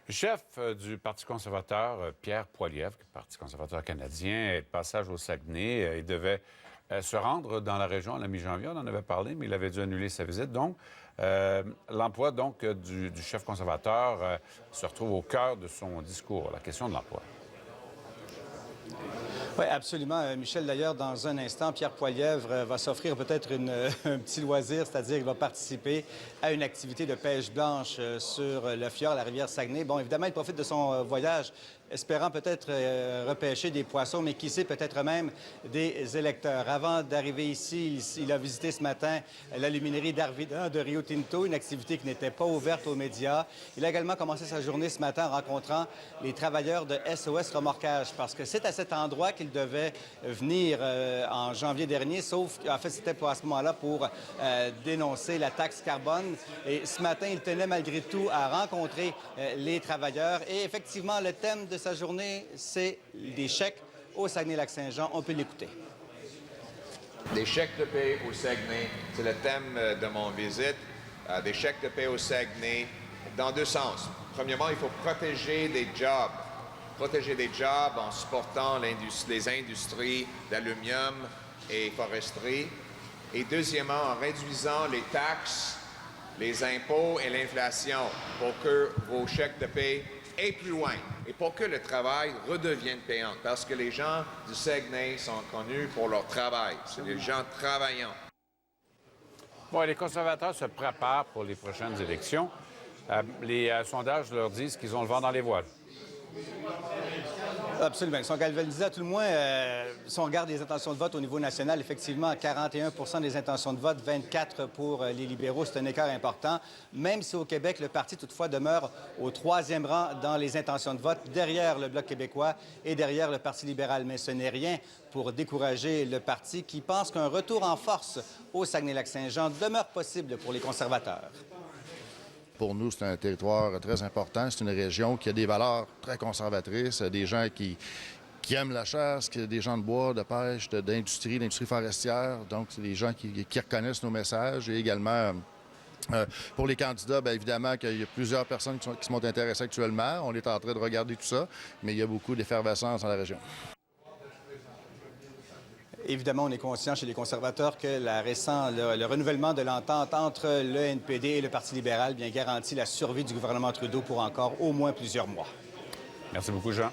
Le chef du Parti conservateur, Pierre Poilievre, Parti conservateur canadien, est de passage au Saguenay. Il devait se rendre dans la région à la mi-janvier. On en avait parlé, mais il avait dû annuler sa visite. Donc, l'emploi du chef conservateur se retrouve au cœur de son discours, la question de l'emploi. Oui, absolument. Michel, d'ailleurs, dans un instant, Pierre Poilievre va s'offrir peut-être un petit loisir, c'est-à-dire qu'il va participer à une activité de pêche blanche sur le fjord, la rivière Saguenay. Bon, évidemment, il profite de son voyage, espérant peut-être repêcher des poissons, mais qui sait, peut-être même des électeurs. Avant d'arriver ici, il a visité ce matin la luminerie d'Arvida de Rio Tinto, une activité qui n'était pas ouverte aux médias. Il a également commencé sa journée ce matin en rencontrant les travailleurs de SOS Remorquage, parce que c'est à cet endroit qu'il devait venir en janvier dernier, sauf qu'en fait, c'était à ce moment-là pour dénoncer la taxe carbone. Et ce matin, il tenait malgré tout à rencontrer les travailleurs. Et effectivement, le thème de sa journée, c'est des chèques au Saguenay-Lac-Saint-Jean. On peut l'écouter. Des chèques de paie au Saguenay, c'est le thème de mon visite. Des chèques de paie au Saguenay dans deux sens. Premièrement, il faut protéger des jobs. Protéger des jobs en supportant les industries d'aluminium et foresterie. Et deuxièmement, en réduisant les taxes, les impôts et l'inflation pour que vos chèques de paie aillent plus loin et pour que le travail redevienne payant. Parce que les gens du Saguenay sont connus pour leur travail. C'est des gens travaillants. Bon, les conservateurs se préparent pour les prochaines élections. Les sondages leur disent qu'ils ont le vent dans les voiles. Absolument. Ils sont galvanisés, à tout le moins, si on regarde les intentions de vote au niveau national, effectivement, 41 des intentions de vote, 24 pour les libéraux, c'est un écart important, même si au Québec, le parti, toutefois, demeure au troisième rang dans les intentions de vote, derrière le Bloc québécois et derrière le Parti libéral. Mais ce n'est rien pour décourager le parti qui pense qu'un retour en force au Saguenay-Lac-Saint-Jean demeure possible pour les conservateurs. Pour nous, c'est un territoire très important. C'est une région qui a des valeurs très conservatrices, des gens qui aiment la chasse, des gens de bois, de pêche, d'industrie forestière. Donc, c'est des gens qui reconnaissent nos messages. Et également, pour les candidats, bien évidemment qu'il y a plusieurs personnes qui sont intéressées actuellement. On est en train de regarder tout ça, mais il y a beaucoup d'effervescence dans la région. Évidemment, on est conscient chez les conservateurs que le renouvellement de l'entente entre le NPD et le Parti libéral bien garantit la survie du gouvernement Trudeau pour encore au moins plusieurs mois. Merci beaucoup, Jean.